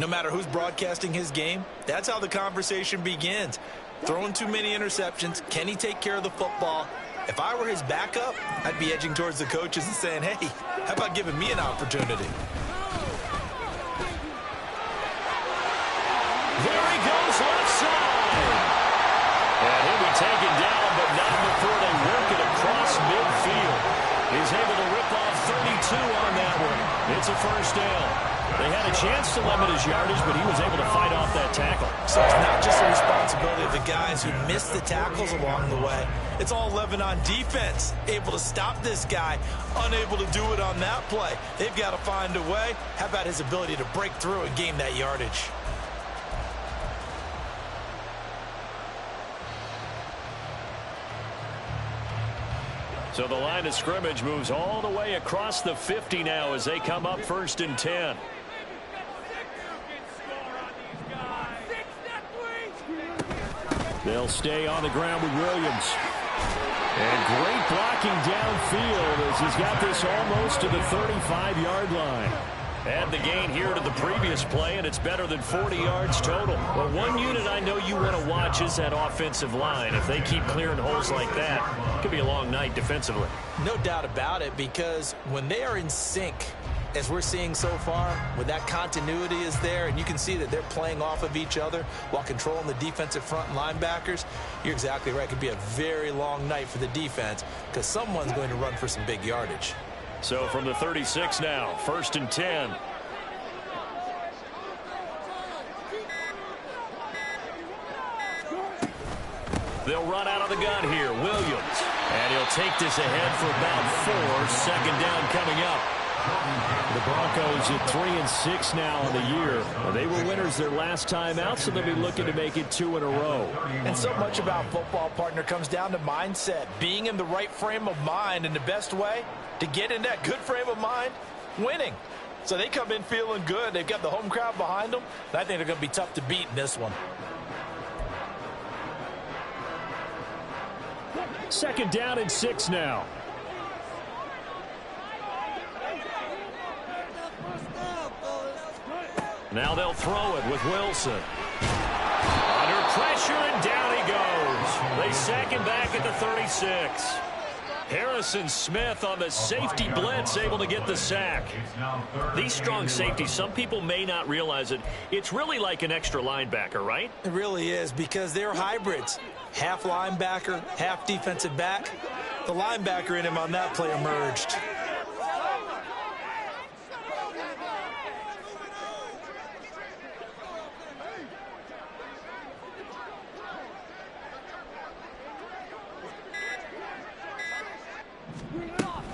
No matter who's broadcasting his game, that's how the conversation begins. Throwing too many interceptions, can he take care of the football? If I were his backup, I'd be edging towards the coaches and saying, hey, how about giving me an opportunity? There he goes left side. And he'll be taken down, but not before they work it across midfield. He's able to rip off 32 on that one. It's a first down. They had a chance to limit his yardage, but he was able to fight off that tackle. So it's not just the responsibility of the guys who missed the tackles along the way. It's all 11 on defense, able to stop this guy, unable to do it on that play. They've got to find a way. How about his ability to break through and gain that yardage? So the line of scrimmage moves all the way across the 50 now as they come up 1st and 10. They'll stay on the ground with Williams. And great blocking downfield as he's got this almost to the 35-yard line. Add the gain here to the previous play, and it's better than 40 yards total. Well, one unit I know you want to watch is that offensive line. If they keep clearing holes like that, it could be a long night defensively. No doubt about it, because when they are in sync, as we're seeing so far, when that continuity is there and you can see that they're playing off of each other while controlling the defensive front and linebackers, you're exactly right. It could be a very long night for the defense because someone's going to run for some big yardage. So from the 36 now, 1st and 10. They'll run out of the gun here. Williams. And he'll take this ahead for about 4. Second down coming up. The Broncos at 3-6 now on the year. They were winners their last time out, so they'll be looking to make it 2 in a row. And so much about football, partner, comes down to mindset. Being in the right frame of mind, and the best way to get in that good frame of mind, winning. So they come in feeling good. They've got the home crowd behind them. And I think they're going to be tough to beat in this one. Second down and 6 now. Now they'll throw it with Wilson. Under pressure, and down he goes. They sack him back at the 36. Harrison Smith on the safety blitz, able to get the sack. These strong safeties, some people may not realize it. It's really like an extra linebacker, right? It really is, because they're hybrids. Half linebacker, half defensive back. The linebacker in him on that play emerged.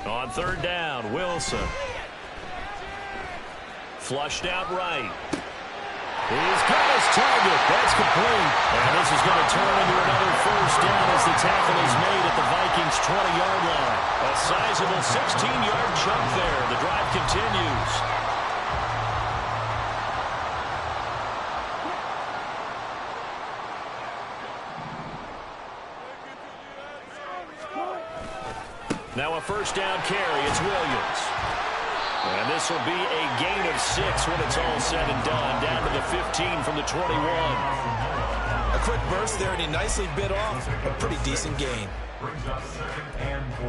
On third down, Wilson. Flushed out right. He's got his target. That's complete. And this is going to turn into another first down as the tackle is made at the Vikings' 20-yard line. A sizable 16-yard jump there. The drive continues. Now a first down carry. It's Williams. And this will be a gain of 6 when it's all said and done. Down to the 15 from the 21. A quick burst there, and he nicely bit off a pretty decent gain. Brings up 2nd and 4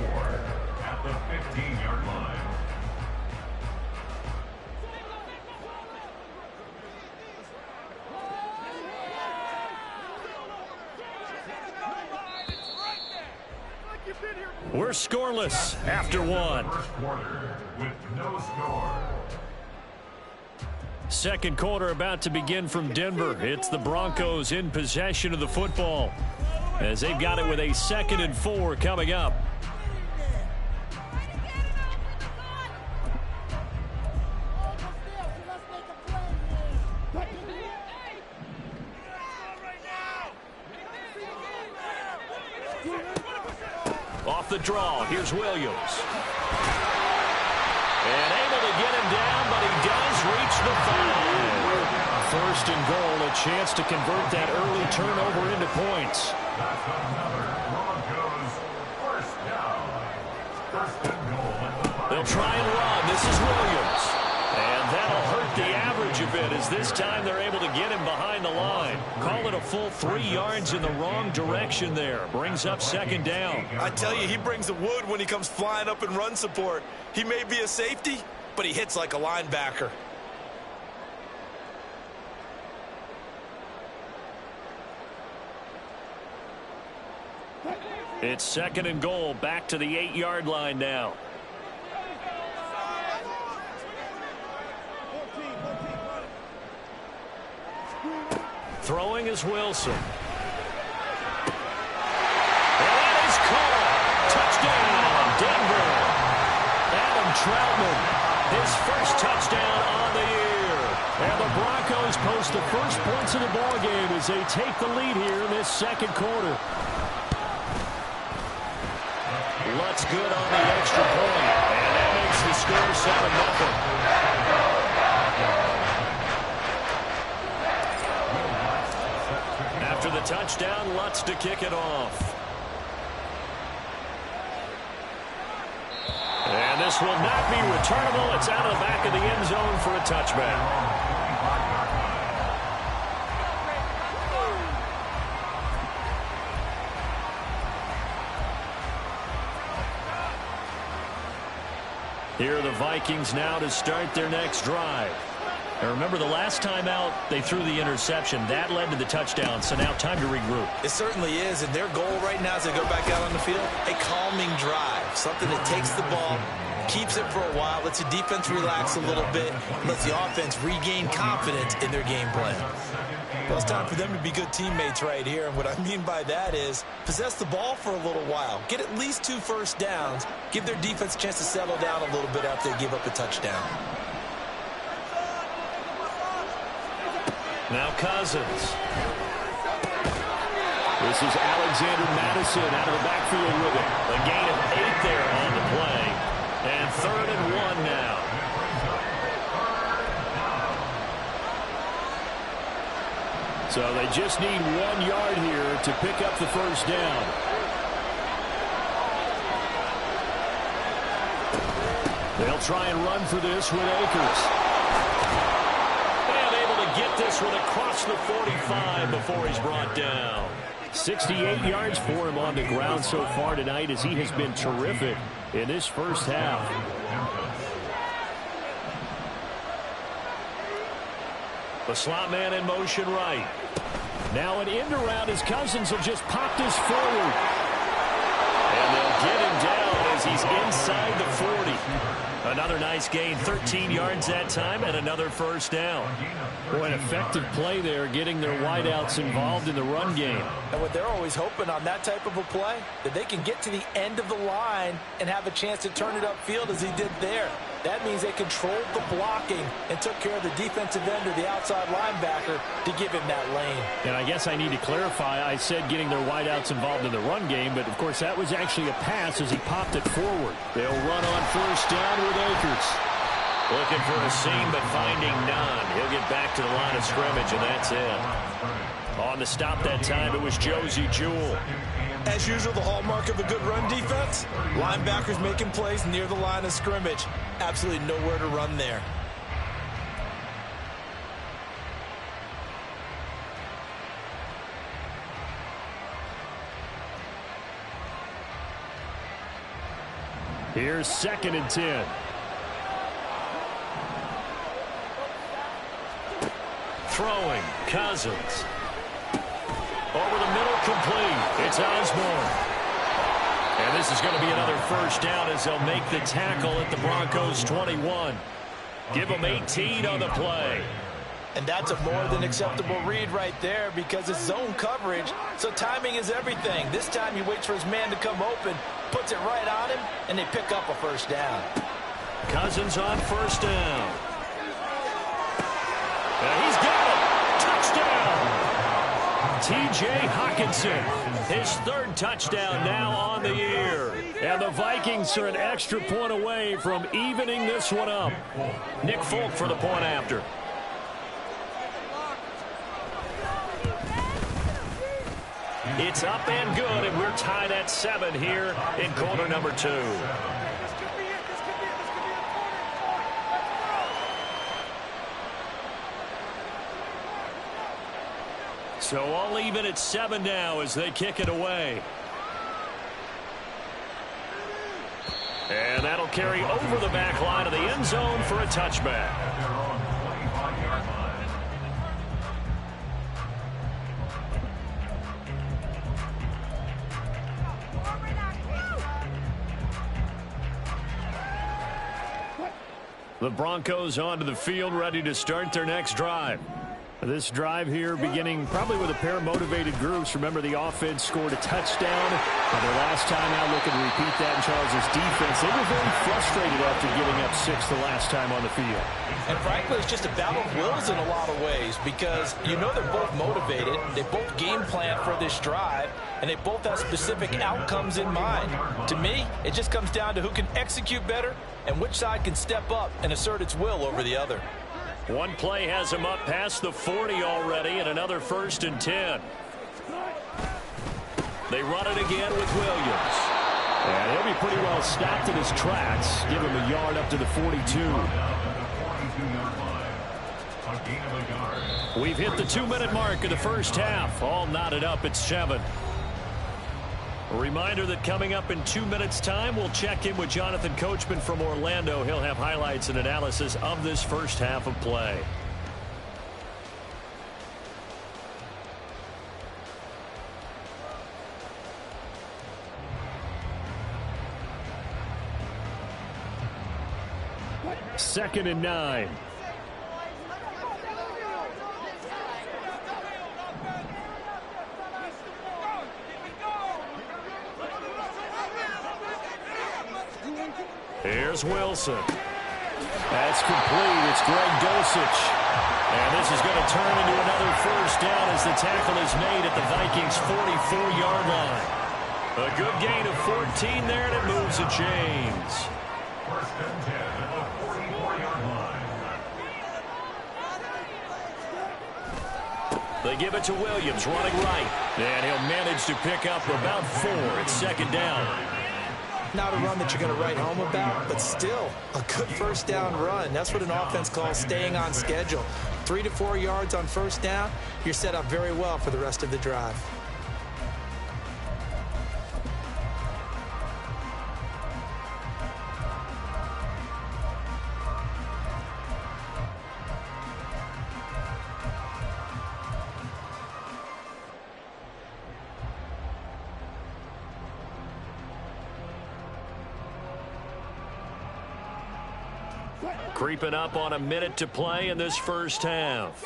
at the 15-yard line. We're scoreless after 1. First quarter with no score. Second quarter about to begin from Denver. It's the Broncos in possession of the football as they've got it with a 2nd and 4 coming up. Off the draw, here's Williams. And able to get him down, but he does reach the 5. First and goal, a chance to convert that early turnover into points. That's another Broncos first down. First and goal at the 5. They'll try and run. This is Williams. And that'll hurt the average a bit, as this time they're able to get him behind the line. Call it a full 3 yards in the wrong direction there. Brings up second down. I tell you, he brings the wood when he comes flying up in run support. He may be a safety, but he hits like a linebacker. It's second and goal, back to the 8-yard line now. Throwing is Wilson. And that is caught. Touchdown, Denver. Adam Troutman, his first touchdown on the year. And the Broncos post the first points of the ballgame as they take the lead here in this second quarter. Lutz good on the extra point, and that makes the score 7-0. After the touchdown, Lutz to kick it off. And this will not be returnable. It's out of the back of the end zone for a touchback. Here are the Vikings now to start their next drive. Now remember, the last time out, they threw the interception. That led to the touchdown, so now time to regroup. It certainly is, and their goal right now as they go back out on the field, a calming drive. Something that takes the ball, keeps it for a while, lets the defense relax a little bit, lets the offense regain confidence in their game plan. Well, it's time for them to be good teammates right here, and what I mean by that is possess the ball for a little while, get at least 2 first downs, give their defense a chance to settle down a little bit after they give up a touchdown. Now Cousins. This is Alexander Madison out of the backfield with it. A gain of 8 there on the play. And 3rd and 1 now. So they just need 1 yard here to pick up the first down. They'll try and run for this with Akers. And able to get this one across the 45 before he's brought down. 68 yards for him on the ground so far tonight, as he has been terrific in this first half. The slot man in motion right. Now an end around as Cousins have just popped this forward. And they'll get him down as he's inside the 40. Another nice gain, 13 yards that time, and another first down. Boy, an effective play there, getting their wideouts involved in the run game. And what they're always hoping on that type of a play, that they can get to the end of the line and have a chance to turn it upfield as he did there. That means they controlled the blocking and took care of the defensive end or the outside linebacker to give him that lane. And I guess I need to clarify, I said getting their wideouts involved in the run game, but of course that was actually a pass as he popped it forward. They'll run on first down with Akers. Looking for a seam, but finding none. He'll get back to the line of scrimmage, and that's it. On the stop that time, it was Josie Jewell. As usual, the hallmark of a good run defense, linebackers making plays near the line of scrimmage. Absolutely nowhere to run there. Here's 2nd and 10. Throwing, Cousins. Over the middle, complete. It's Osborne. And this is going to be another first down as they'll make the tackle at the Broncos 21. Give them 18 on the play. And that's a more than acceptable read right there because it's zone coverage, so timing is everything. This time he waits for his man to come open, puts it right on him, and they pick up a first down. Cousins on first down. And he's got it. Touchdown. T.J. Hockenson, his 3rd touchdown now on the year. And the Vikings are an extra point away from evening this one up. Nick Folk for the point after. It's up and good, and we're tied at 7 here in quarter number 2. So all even at 7 now as they kick it away. And that'll carry over the back line of the end zone for a touchback. The Broncos onto the field, ready to start their next drive. This drive here beginning probably with a pair of motivated groups. Remember, the offense scored a touchdown their last time out, looking to repeat that in Charles' defense. They were very frustrated after giving up 6 the last time on the field. And frankly, it's just a battle of wills in a lot of ways because you know they're both motivated. They both game plan for this drive, and they both have specific outcomes in mind. To me, it just comes down to who can execute better and which side can step up and assert its will over the other. One play has him up past the 40 already, and another 1st and 10. They run it again with Williams. And he'll be pretty well stopped in his tracks. Give him a yard up to the 42. We've hit the 2-minute mark of the first half. All knotted up at 7. A reminder that coming up in 2 minutes' time, we'll check in with Jonathan Coachman from Orlando. He'll have highlights and analysis of this first half of play. Second and 9. Here's Wilson. That's complete. It's Greg Dulcich. And this is going to turn into another first down as the tackle is made at the Vikings' 44-yard line. A good gain of 14 there, and it moves the chains. First and 10 at the 44-yard line. They give it to Williams, running right. And he'll manage to pick up about 4. It's second down. Not a run that you're going to write home about, but still a good first down run. That's what an offense calls staying on schedule. 3 to 4 yards on first down, you're set up very well for the rest of the drive. Creeping up on a minute to play in this first half.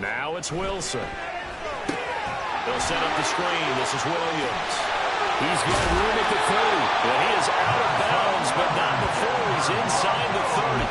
Now it's Wilson. They'll set up the screen. This is Williams. He's got room at the 30. And he is out of bounds, but not before he's inside the 30.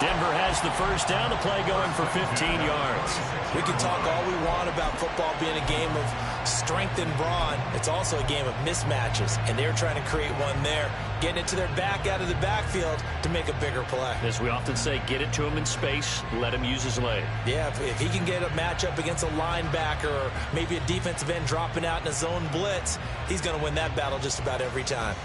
Denver has the first down. The play going for 15 yards. We can talk all we want about football being a game of strength and brawn. It's also a game of mismatches, and they're trying to create one there, getting it to their back out of the backfield to make a bigger play. As we often say, get it to him in space, let him use his leg. Yeah, if he can get a matchup against a linebacker or maybe a defensive end dropping out in a zone blitz, he's going to win that battle just about every time.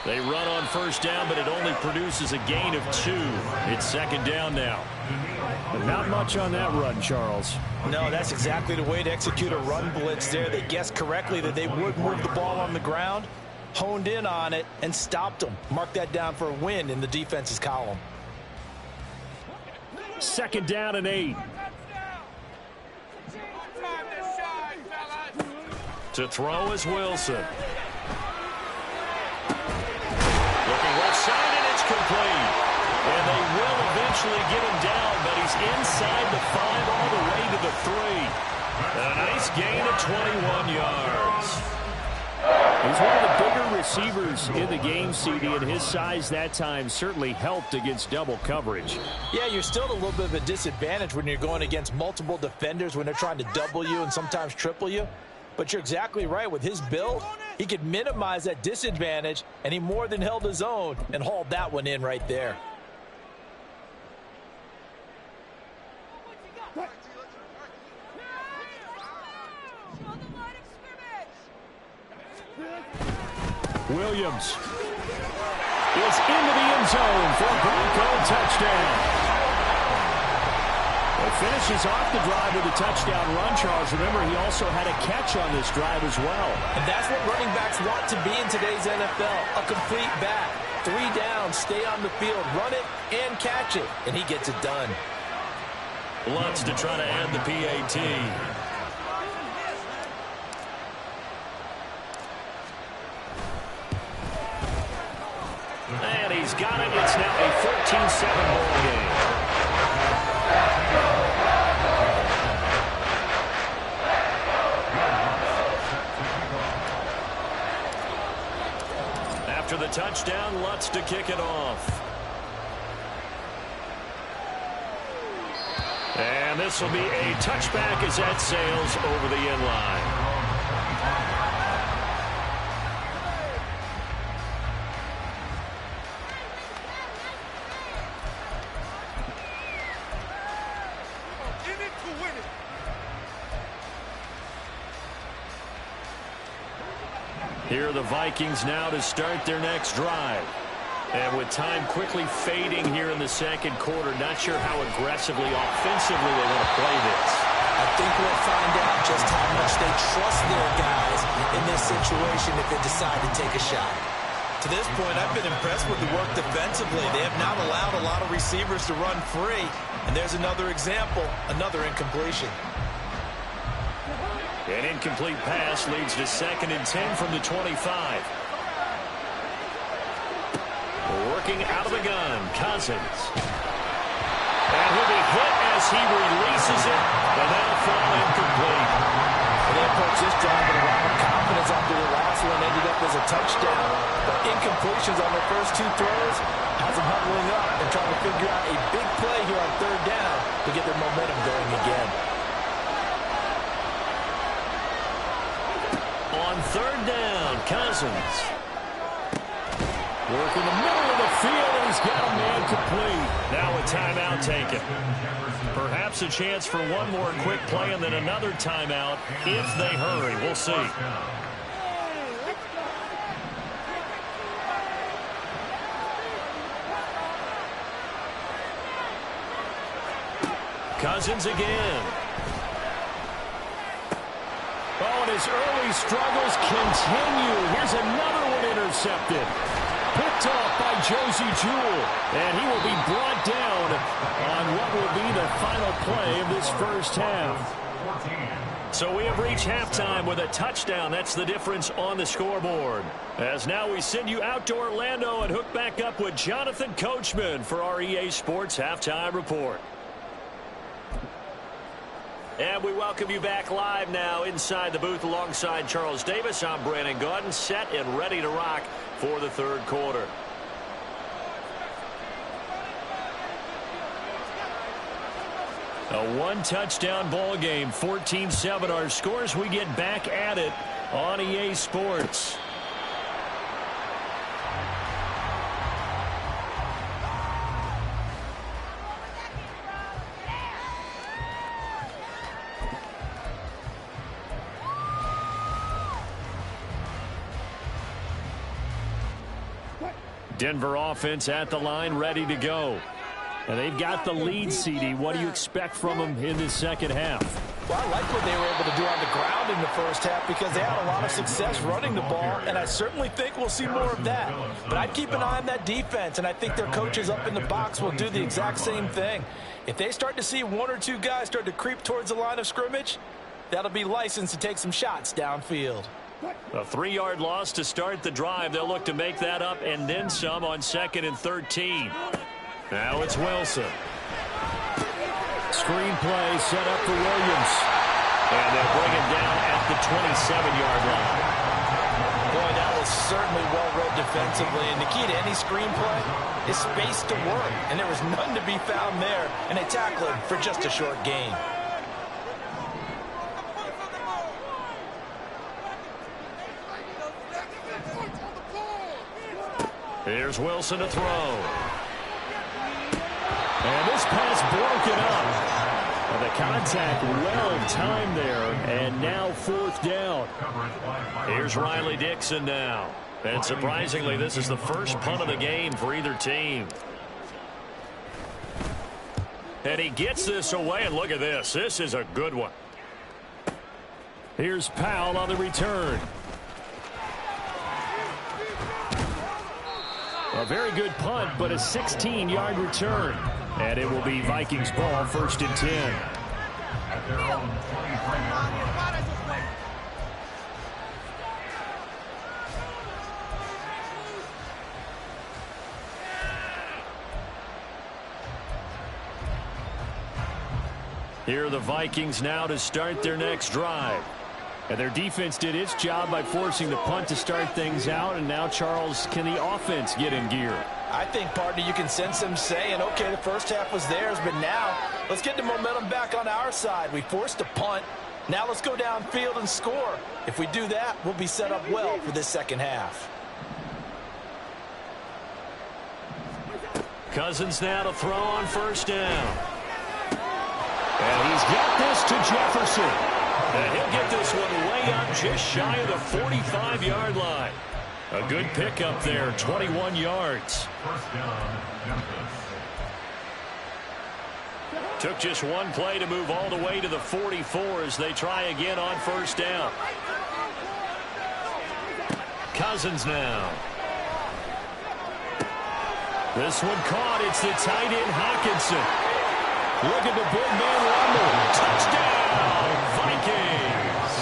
They run on first down, but it only produces a gain of 2. It's second down now. But not much on that run, Charles. No, that's exactly the way to execute a run blitz there. They guessed correctly that they would move the ball on the ground, honed in on it, and stopped them. Mark that down for a win in the defense's column. Second down and 8. To throw is Wilson. Looking left side, and it's complete. And they will eventually get him down, but he's inside the 5 all the way to the 3. A nice gain of 21 yards. He's one of the bigger receivers in the game, CD, and his size that time certainly helped against double coverage. Yeah, you're still at a little bit of a disadvantage when you're going against multiple defenders when they're trying to double you and sometimes triple you. But you're exactly right. With his build, he could minimize that disadvantage, and he more than held his own and hauled that one in right there. Williams is into the end zone for a Bronco touchdown. It finishes off the drive with a touchdown run, Charles. Remember, he also had a catch on this drive as well. And that's what running backs want to be in today's NFL, a complete back. 3 down, stay on the field, run it, and catch it. And he gets it done. Lutz to try to add the PAT. And he's got it. It's now a 14-7 ball game. After the touchdown, Lutz to kick it off. And this will be a touchback as that sails over the end line. Here are the Vikings now to start their next drive. And with time quickly fading here in the second quarter, not sure how aggressively, offensively they want to play this. I think we'll find out just how much they trust their guys in this situation if they decide to take a shot. To this point, I've been impressed with the work defensively. They have not allowed a lot of receivers to run free. And there's another example, another incompletion. An incomplete pass leads to 2nd and 10 from the 25. Working out of the gun, Cousins. And he'll be hit as he releases it, and that'll fall incomplete. They approached this drive with a lot of confidence after the last one ended up as a touchdown. But incompletions on their first 2 throws has them huddling up and trying to figure out a big play here on 3rd down to get their momentum going again. On 3rd down, Cousins. Work in the middle of the field, and he's got a man complete. Now a timeout taken. Perhaps a chance for one more quick play and then another timeout if they hurry. We'll see. Cousins again. Oh, and his early struggles continue. Here's another one intercepted. Picked off by Josie Jewell. And he will be brought down on what will be the final play of this first half. So we have reached halftime with a touchdown. That's the difference on the scoreboard. As now we send you out to Orlando and hook back up with Jonathan Coachman for our EA Sports Halftime Report. And we welcome you back live now inside the booth alongside Charles Davis. I'm Brandon Gaudin, set and ready to rock for the 3rd quarter. A 1-touchdown ball game, 14-7 our scores. We get back at it on EA Sports. Denver offense at the line, ready to go. And they've got the lead, CD. What do you expect from them in the second half? Well, I like what they were able to do on the ground in the first half because they had a lot of success running the ball, and I certainly think we'll see more of that. But I'd keep an eye on that defense, and I think their coaches up in the box will do the exact same thing. If they start to see 1 or 2 guys start to creep towards the line of scrimmage, that'll be licensed to take some shots downfield. A 3-yard loss to start the drive. They'll look to make that up and then some on 2nd and 13. Now it's Wilson. Screen play set up for Williams. And they'll bring him down at the 27-yard line. Boy, that was certainly well-read defensively. And the key to any screen play is space to work. And there was none to be found there. And they tackle him for just a short gain. Here's Wilson to throw. And this pass broken up. And the contact well timed there. And now 4th down. Here's Riley Dixon now. And surprisingly, this is the first punt of the game for either team. And he gets this away, and look at this. This is a good one. Here's Powell on the return. A very good punt, but a 16-yard return. And it will be Vikings ball, 1st and 10. At their own 23-yard line. Here are the Vikings now to start their next drive. And their defense did its job by forcing the punt to start things out. And now, Charles, can the offense get in gear? I think, partner, you can sense them saying, okay, the first half was theirs, but now let's get the momentum back on our side. We forced a punt. Now let's go downfield and score. If we do that, we'll be set up well for this second half. Cousins now to throw on 1st down. And he's got this to Jefferson. And he'll get this one way up just shy of the 45-yard line. A good pickup there, 21 yards. 1st down, Memphis. Took just one play to move all the way to the 44 as they try again on 1st down. Cousins now. This one caught. It's the tight end Hawkinson. Look at the big man rumble. Touchdown, Vikings.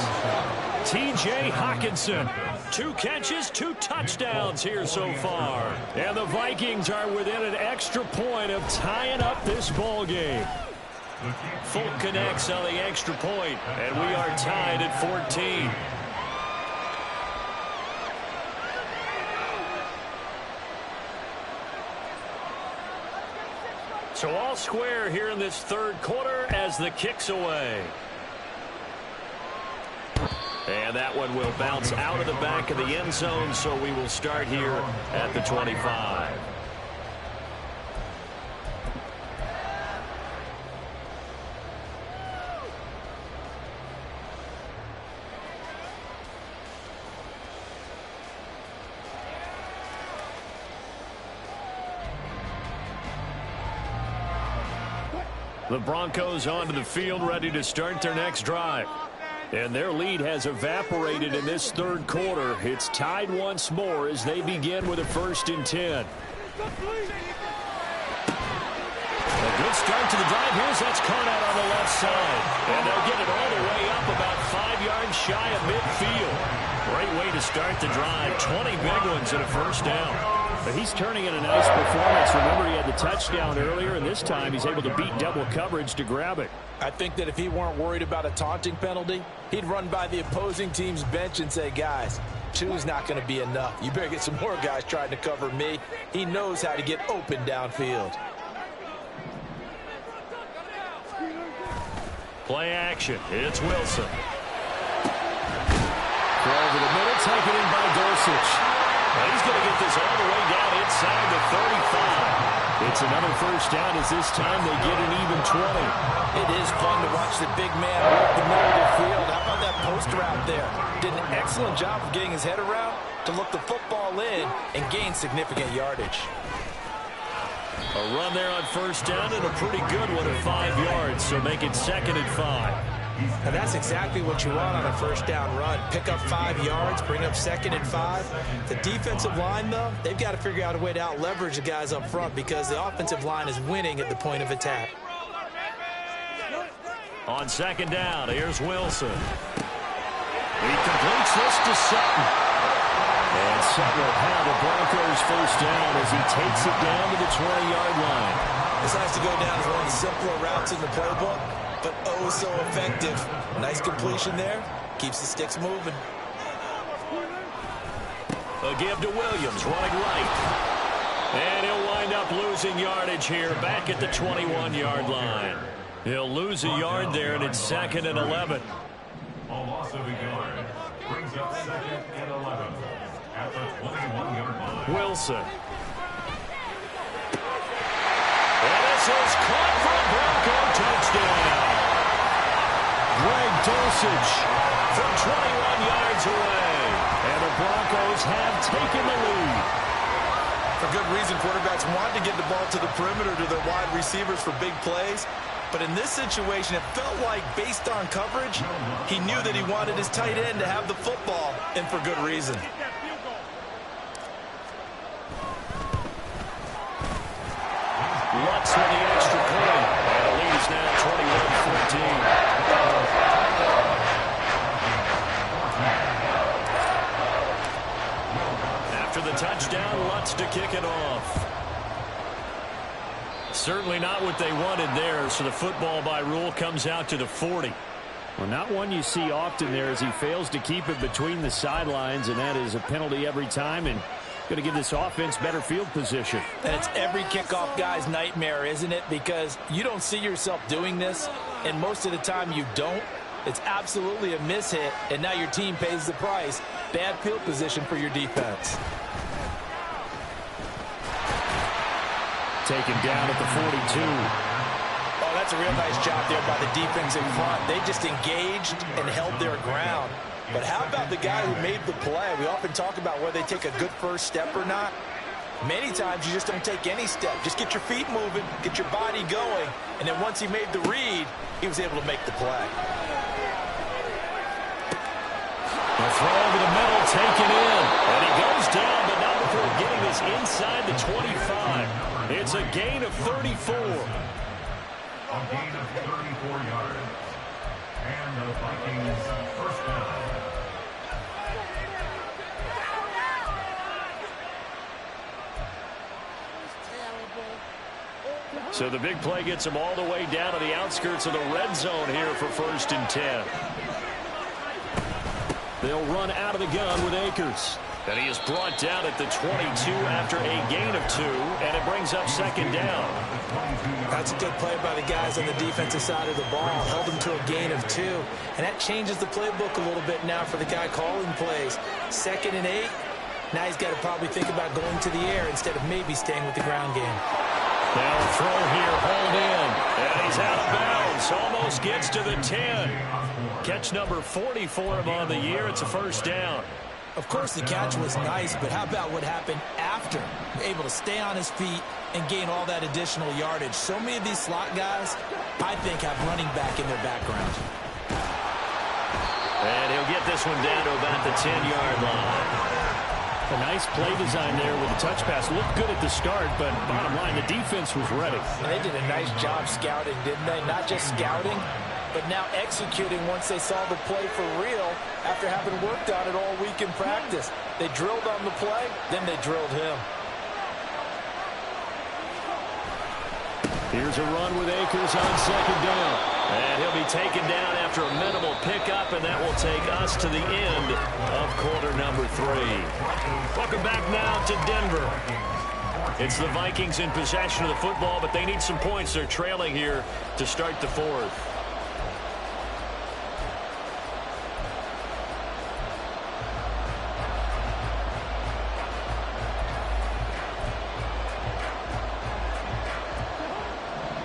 T.J. Hawkinson. 2 catches, 2 touchdowns here so far. And the Vikings are within an extra point of tying up this ball game. Folk connects on the extra point, and we are tied at 14. So all square here in this 3rd quarter as the kick's away. And that one will bounce out of the back of the end zone, so we will start here at the 25. The Broncos onto the field, ready to start their next drive. And their lead has evaporated in this 3rd quarter. It's tied once more as they begin with a 1st and 10. A good start to the drive. Here's that's caught out on the left side. And they'll get it all the way up about 5 yards shy of midfield. Great way to start the drive. 20 big ones and a 1st down. But he's turning in a nice performance. Remember, he had the touchdown earlier, and this time he's able to beat double coverage to grab it. I think that if he weren't worried about a taunting penalty, he'd run by the opposing team's bench and say, guys, 2's not going to be enough. You better get some more guys trying to cover me. He knows how to get open downfield. Play action. It's Wilson. Throw over the middle, taken in by Dulcich. He's going to get this all the way down inside the 35. It's another 1st down as this time they get an even 20. It is fun to watch the big man work the middle of the field. How about that post route there? Did an excellent job of getting his head around to look the football in and gain significant yardage. A run there on 1st down and a pretty good one at 5 yards, so make it 2nd and 5. And that's exactly what you want on a 1st down run. Pick up 5 yards, bring up 2nd and 5. The defensive line, though, they've got to figure out a way to out-leverage the guys up front because the offensive line is winning at the point of attack. On 2nd down, here's Wilson. He completes this to Sutton. And Sutton will have the Broncos 1st down as he takes it down to the 20-yard line. This has to go down as one of the simpler routes in the playbook, but oh so effective. Nice completion there. Keeps the sticks moving. A give to Williams, running right. And he'll wind up losing yardage here back at the 21-yard line. He'll lose a yard there, and it's 2nd and 11. A loss of a yard brings up 2nd and 11 at the 21-yard line. Wilson. And this is caught for a Bronco touchdown. Greg Dulcich from 21 yards away. And the Broncos Raiders have taken the lead. For good reason, quarterbacks want to get the ball to the perimeter to their wide receivers for big plays. But in this situation, it felt like, based on coverage, he knew that he wanted his tight end to have the football, and for good reason. Lutz with the extra point. And the lead is now 21-14. After the touchdown, Lutz to kick it off. Certainly not what they wanted there, so the football by rule comes out to the 40. Well, not one you see often there as he fails to keep it between the sidelines, and that is a penalty every time, and going to give this offense better field position. And it's every kickoff guy's nightmare, isn't it? Because you don't see yourself doing this, and most of the time you don't. It's absolutely a mishit, and now your team pays the price. Bad field position for your defense. Taken down at the 42. Oh, that's a real nice job there by the defense in front. They just engaged and held their ground. But how about the guy who made the play? We often talk about whether they take a good first step or not. Many times you just don't take any step. Just get your feet moving, get your body going, and then once he made the read, he was able to make the play. The throw over the middle, taken in. And he goes down, but not before getting this inside the 25. It's a gain of 34. A gain of 34 yards. And the Vikings first down. So the big play gets them all the way down to the outskirts of the red zone here for 1st and 10. They'll run out of the gun with Akers. And he is brought down at the 22 after a gain of 2, and it brings up 2nd down. That's a good play by the guys on the defensive side of the ball. Held them to a gain of 2. And that changes the playbook a little bit now for the guy calling plays. 2nd and 8. Now he's got to probably think about going to the air instead of maybe staying with the ground game. Now a throw here, hold in. And he's out of bounds. Almost gets to the 10. Catch number 40 for him on the year. It's a 1st down. Of course, the catch was nice, but how about what happened after? Able to stay on his feet and gain all that additional yardage. So many of these slot guys, I think, have running back in their background. And he'll get this one down to about the 10-yard line. A nice play design there with a touch pass. Looked good at the start, but bottom line, the defense was ready. They did a nice job scouting, didn't they? Not just scouting, but now executing once they saw the play for real after having worked on it all week in practice. They drilled on the play, then they drilled him. Here's a run with Akers on 2nd down. And he'll be taken down after a minimal pickup, and that will take us to the end of quarter number 3. Welcome back now to Denver. It's the Vikings in possession of the football, but they need some points. They're trailing here to start the 4th.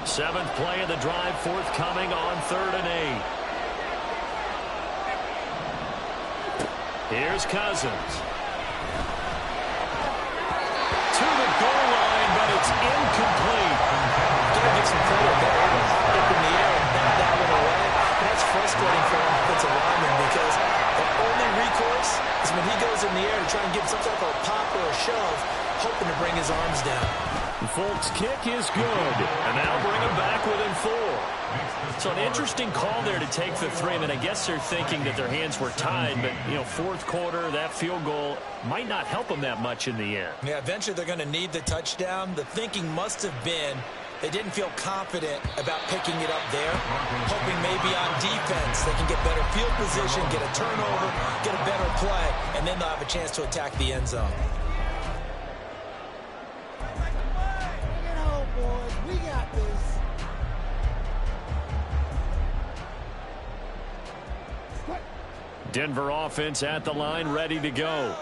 Seventh play of the drive forthcoming on 3rd and 8. Here's Cousins. To the goal line, but it's incomplete. Gotta get some credit there. Able to hop up in the air and bat that one away. And that's frustrating for an offensive lineman because the only recourse is when he goes in the air to try and get some type of a pop or a shove, hoping to bring his arms down. Folks, kick is good. And now bring him back within 4. So an interesting call there to take the 3. I mean, I guess they're thinking that their hands were tied, but, you know, 4th quarter, that field goal might not help them that much in the end. Yeah, eventually they're going to need the touchdown. The thinking must have been they didn't feel confident about picking it up there, hoping maybe on defense they can get better field position, get a turnover, get a better play, and then they'll have a chance to attack the end zone. Denver offense at the line, ready to go.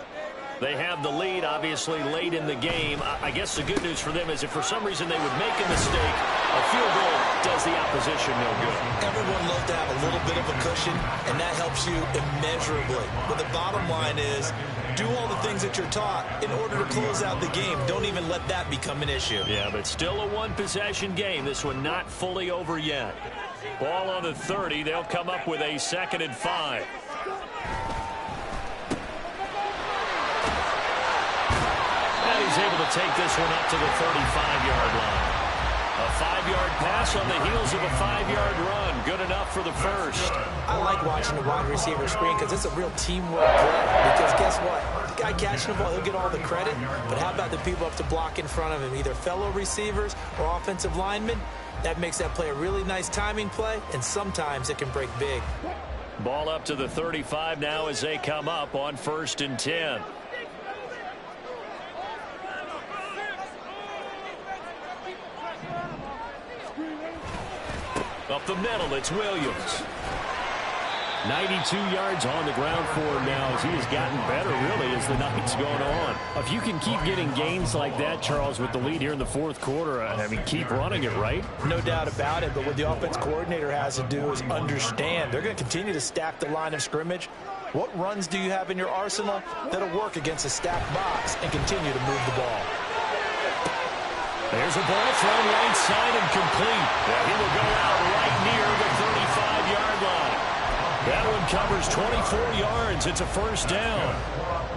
They have the lead, obviously, late in the game. I guess the good news for them is if for some reason they would make a mistake, A field goal does the opposition no good. Everyone loves to have a little bit of a cushion, and that helps you immeasurably. But the bottom line is, do all the things that you're taught in order to close out the game. Don't even let that become an issue. Yeah, but still a one-possession game. This one not fully over yet. Ball on the 30. They'll come up with a 2nd and 5. And he's able to take this one up to the 35-yard line. A 5-yard pass on the heels of a 5-yard run. Good enough for the first. I like watching the wide receiver screen because it's a real teamwork play. Because guess what? The guy catching the ball, he'll get all the credit. But how about the people up to block in front of him, either fellow receivers or offensive linemen? That makes that play a really nice timing play, and sometimes it can break big. Ball up to the 35 now as they come up on 1st and 10. Up the middle, it's Williams. 92 yards on the ground for him now as he has gotten better, really, as the night's gone on. If you can keep getting gains like that, Charles, with the lead here in the 4th quarter, I mean, keep running it, right? No doubt about it, but what the offense coordinator has to do is understand. They're going to continue to stack the line of scrimmage. What runs do you have in your arsenal that'll work against a stacked box and continue to move the ball? There's a ball thrown right side and complete. He will go out right near the 35-yard line. That one covers 24 yards. It's a 1st down.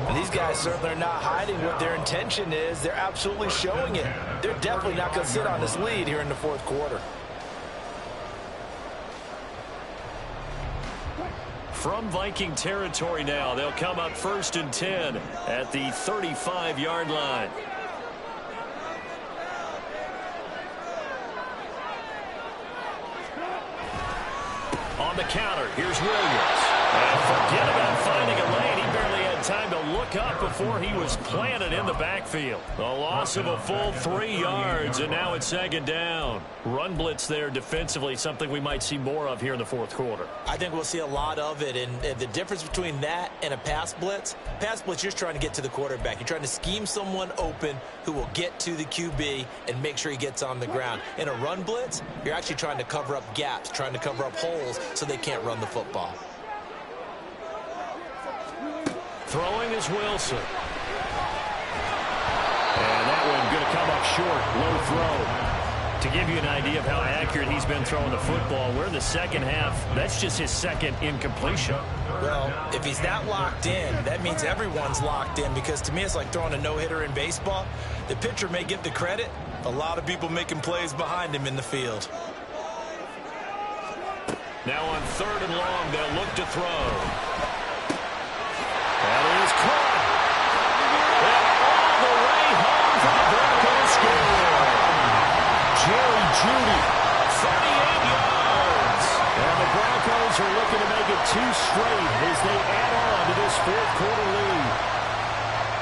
And these guys certainly are not hiding what their intention is. They're absolutely showing it. They're definitely not going to sit on this lead here in the 4th quarter. From Viking territory now, they'll come up 1st and 10 at the 35-yard line. On the counter, here's Williams. And forget about finding a lane. He barely had time to look up before he was planted in the backfield. A loss of a full 3 yards, and now it's 2nd down. Run blitz there defensively, something we might see more of here in the 4th quarter. I think we'll see a lot of it, and the difference between that and a pass blitz, you're just trying to get to the quarterback. You're trying to scheme someone open who will get to the QB and make sure he gets on the ground. In a run blitz, you're actually trying to cover up gaps, trying to cover up holes so they can't run the football. Throwing is Wilson. And that one going to come up short. Low throw. To give you an idea of how accurate he's been throwing the football, we're in the 2nd half. That's just his 2nd incompletion. Well, if he's that locked in, that means everyone's locked in, because to me it's like throwing a no-hitter in baseball. The pitcher may get the credit. A lot of people making plays behind him in the field. Now on 3rd and long, they'll look to throw. That is caught. And all the way home for the Broncos score. Jerry Jeudy, 38 yards. And the Broncos are looking to make it 2 straight as they add on to this 4th quarter lead.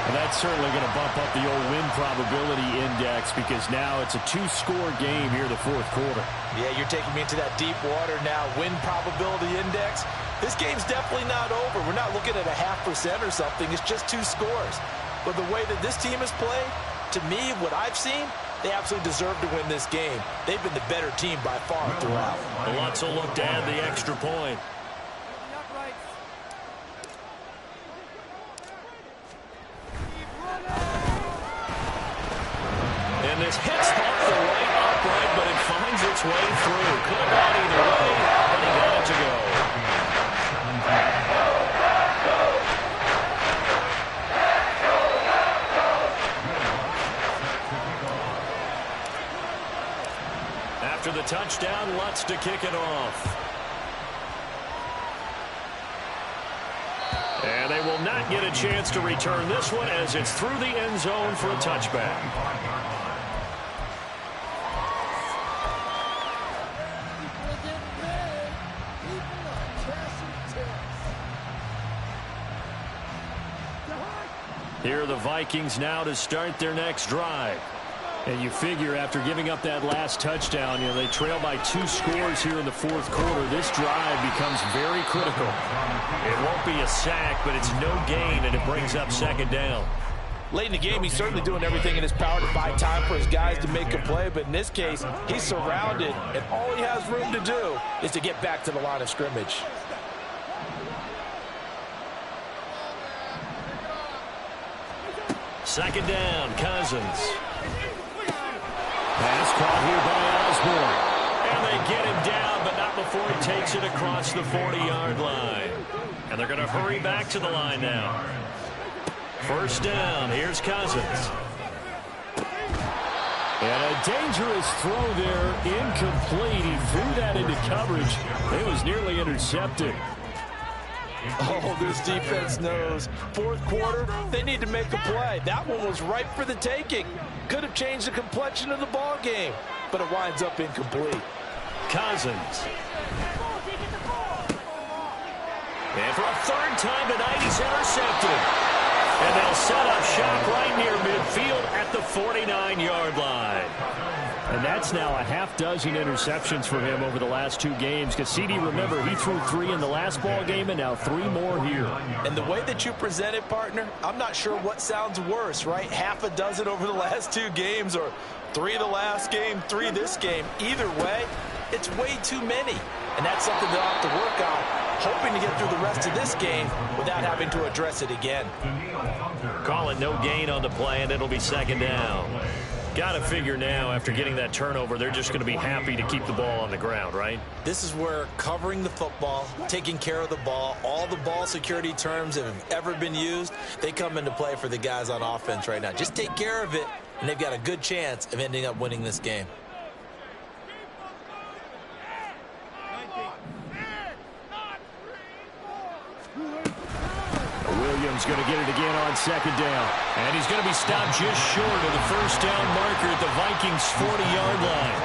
And that's certainly going to bump up the old win probability index, because now it's a 2-score game here in the 4th quarter. Yeah, you're taking me into that deep water now. Win probability index. This game's definitely not over. We're not looking at a 0.5% or something. It's just 2 scores. But the way that this team has played, to me, what I've seen, they absolutely deserve to win this game. They've been the better team by far throughout. Let's look to add the extra point. And this hits off the right upright, but it finds its way through. Could have gone either way, but he got it to go. After the touchdown, Lutz to kick it off. And they will not get a chance to return this one as it's through the end zone for a touchback. Here are the Vikings now to start their next drive. And you figure after giving up that last touchdown, they trail by 2 scores here in the 4th quarter. This drive becomes very critical. It won't be a sack, but it's no gain, and it brings up 2nd down. Late in the game, he's certainly doing everything in his power to buy time for his guys to make a play, but in this case, he's surrounded, and all he has room to do is to get back to the line of scrimmage. Second down, Cousins. Pass caught here by Osborne. And they get him down, but not before he takes it across the 40-yard line. And they're going to hurry back to the line now. First down, here's Cousins. And a dangerous throw there, incomplete. He threw that into coverage. It was nearly intercepted. Oh, this defense knows. Fourth quarter, they need to make a play. That one was ripe for the taking. Could have changed the complexion of the ball game, but it winds up incomplete. Cousins. And for a third time tonight, he's intercepted. And they'll set up shop right near midfield at the 49-yard line. And that's now a half dozen interceptions for him over the last 2 games. Because CD, remember, he threw 3 in the last ball game and now 3 more here. And the way that you present it, partner, I'm not sure what sounds worse, right? Half a dozen over the last 2 games, or 3 the last game, 3 this game. Either way, it's way too many. And that's something they'll have to work on, hoping to get through the rest of this game without having to address it again. Call it no gain on the play, and it'll be second down. Got to figure now, after getting that turnover, they're just going to be happy to keep the ball on the ground, right? This is where covering the football, taking care of the ball, all the ball security terms that have ever been used, they come into play for the guys on offense right now. Just take care of it, and they've got a good chance of ending up winning this game. Williams going to get it again on second down. And he's going to be stopped just short of the first down marker at the Vikings' 40-yard line.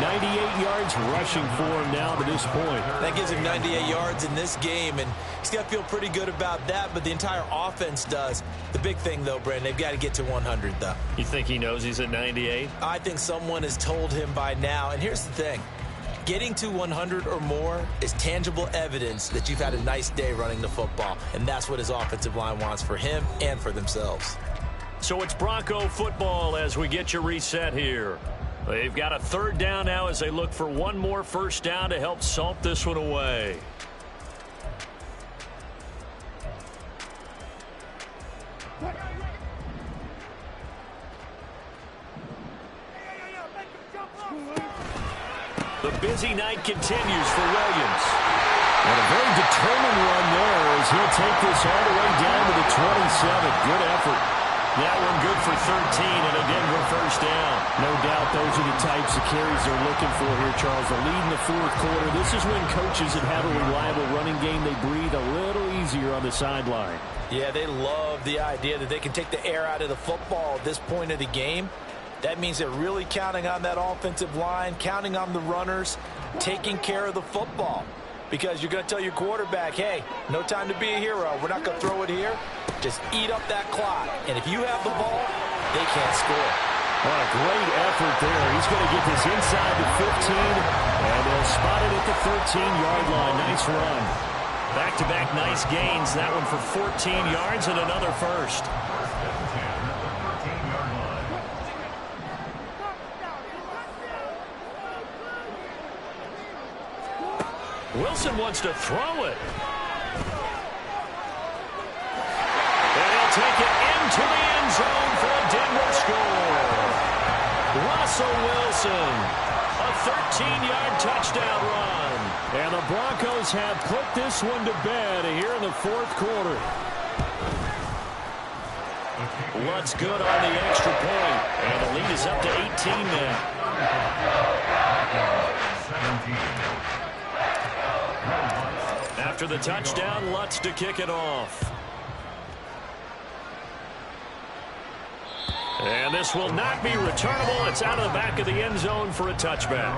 98 yards rushing for him now to this point. That gives him 98 yards in this game, and he's got to feel pretty good about that, but the entire offense does. The big thing, though, Brandon, they've got to get to 100, though. You think he knows he's at 98? I think someone has told him by now, and here's the thing. Getting to 100 or more is tangible evidence that you've had a nice day running the football, and that's what his offensive line wants for him and for themselves. So it's Bronco football as we get you reset here. They've got a third down now as they look for one more first down to help salt this one away. The busy night continues for Williams. And a very determined run there as he'll take this all the way down to the 27. Good effort. That one good for 13 and a Denver first down. No doubt those are the types of carries they're looking for here, Charles. The lead in the fourth quarter. This is when coaches that have a reliable running game, they breathe a little easier on the sideline. Yeah, they love the idea that they can take the air out of the football at this point of the game. That means they're really counting on that offensive line, counting on the runners, taking care of the football. Because you're going to tell your quarterback, hey, no time to be a hero. We're not going to throw it here. Just eat up that clock. And if you have the ball, they can't score. What a great effort there. He's going to get this inside the 15, and they'll spot it at the 13-yard line. Nice run. Back-to-back nice gains. That one for 14 yards and another first. Wilson wants to throw it. And he'll take it into the end zone for a Denver score. Russell Wilson, a 13-yard touchdown run. And the Broncos have put this one to bed here in the fourth quarter. Lutt's good on the extra point. And the lead is up to 18 now. 17. After the touchdown, Lutz to kick it off. And this will not be returnable. It's out of the back of the end zone for a touchback.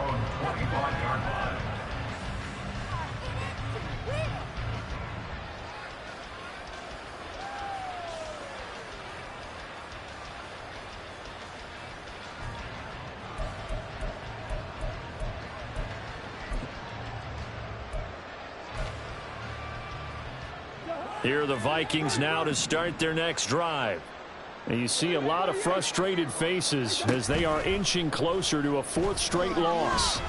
Here are the Vikings now to start their next drive. And you see a lot of frustrated faces as they are inching closer to a 4th straight loss.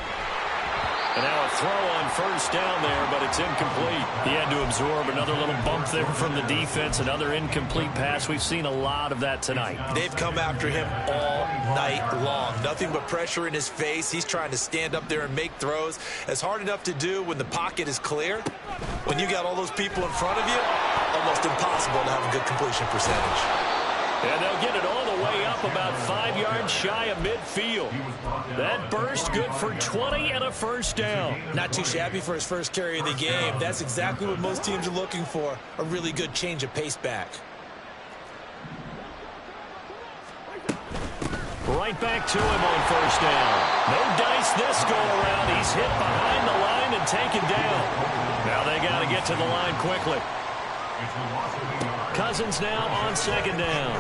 And now a throw on first down there, but it's incomplete. He had to absorb another little bump there from the defense, another incomplete pass. We've seen a lot of that tonight. They've come after him all night long. Nothing but pressure in his face. He's trying to stand up there and make throws. It's hard enough to do when the pocket is clear. When you got all those people in front of you, almost impossible to have a good completion percentage. And they'll get it all the way up about 5 yards shy of midfield. That burst good for 20 and a first down. Not too shabby for his first carry of the game. That's exactly what most teams are looking for, a really good change of pace back. Right back to him on first down. No dice this go around. He's hit behind the line and taken down. Now they got to get to the line quickly. Cousins now on second down.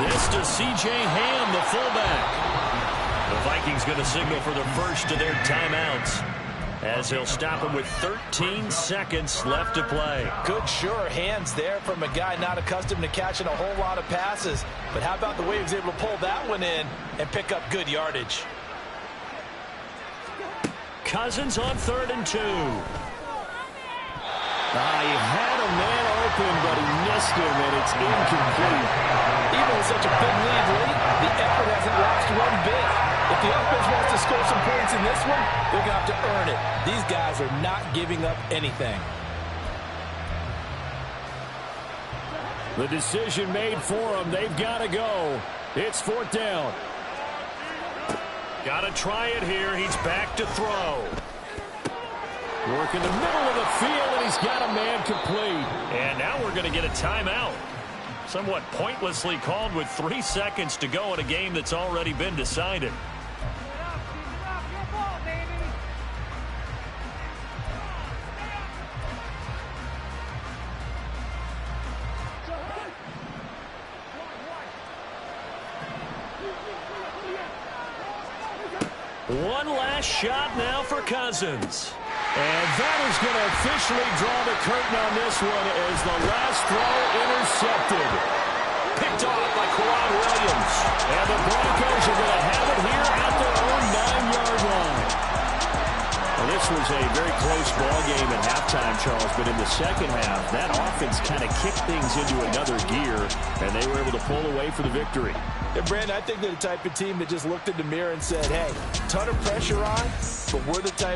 This to C.J. Ham, the fullback. The Vikings going to signal for the first of their timeouts as he'll stop him with 13 seconds left to play. Good, sure hands there from a guy not accustomed to catching a whole lot of passes. But how about the way he was able to pull that one in and pick up good yardage? Cousins on 3rd and 2. He had a man open, but he missed him, and it's incomplete. Even with such a big lead late, the effort hasn't lapsed one bit. If the offense wants to score some points in this one, they're going to have to earn it. These guys are not giving up anything. The decision made for them. They've got to go. It's 4th down. Got to try it here. He's back to throw. Work in the middle of the field, and he's got a man complete. And now we're going to get a timeout. Somewhat pointlessly called with 3 seconds to go in a game that's already been decided. One last shot now for Cousins. And that is going to officially draw the curtain on this one as the last throw intercepted. Picked off by Quad Williams. And the Broncos are going to have it here at their own 9-yard line. Well, this was a very close ball game at halftime, Charles, but in the second half, that offense kind of kicked things into another gear, and they were able to pull away for the victory. And Brandon, I think they're the type of team that just looked in the mirror and said, hey, ton of pressure on, but we're the type